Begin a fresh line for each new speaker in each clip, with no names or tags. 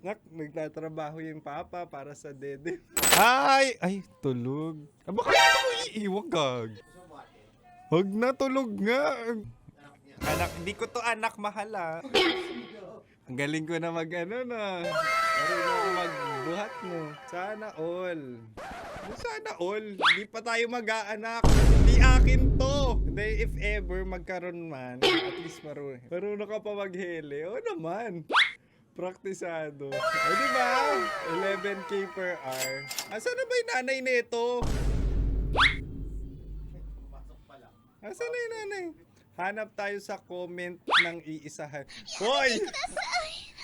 Nagtatrabaho yung papa para sa dede. Ay, tulog. Baka mo iiwag, gag. Huwag na, tulog nga. Anak, hindi ko to anak, mahal ah. Ang galing ko na mag-ano na. Marunong ako magbuhat no. Sana all. Sana all. Hindi pa tayo mag-aanak. Hindi akin to. Hindi, if ever magkaroon man, at least marunong ka pa maghele. O naman. Praktisado. O diba? 11K per hour. Asan na ba yung nanay nito? Asan na yung nanay? Hanap tayo sa comment ng iisahan. Hoy!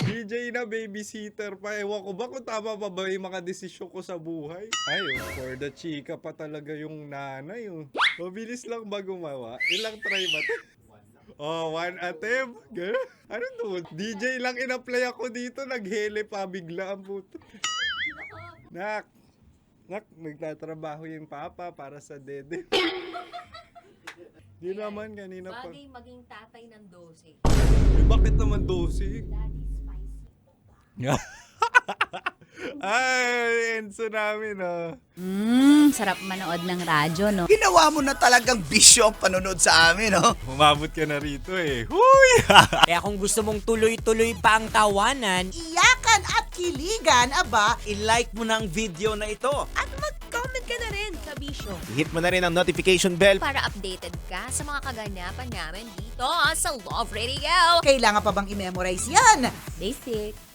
DJ na babysitter pa. Ewan ko ba kung tama pa ba yung mga desisyon ko sa buhay? Ay, for the chika pa talaga yung nanay. Mabilis lang ba gumawa? Ilang try ba ito? Oh, one attempt. Gano'n? Ano to? DJ lang in-apply ako dito. Naghele pa bigla ang puto. Nak, nagtatrabaho yung papa para sa dede. Di naman, kanina pa.
Bagay maging tatay ng 12.
Bakit naman 12?
Daddy spicy.
Ay, Enzo namin
Sarap manood ng radyo, no?
Ginawa mo na talagang bisyo ang panonood sa amin, no?
Umabot ka na rito eh. Huy!
Kaya kung gusto mong tuloy-tuloy pa ang tawanan,
Iyakan at kiligan, aba,
i-like mo na ang video na ito.
At mag-comment ka na rin, kabisyo.
Hit mo na rin ang notification bell.
Para updated ka sa mga kaganapan namin dito sa Love Radio.
kailangan pa bang i-memorize yan?
Basic.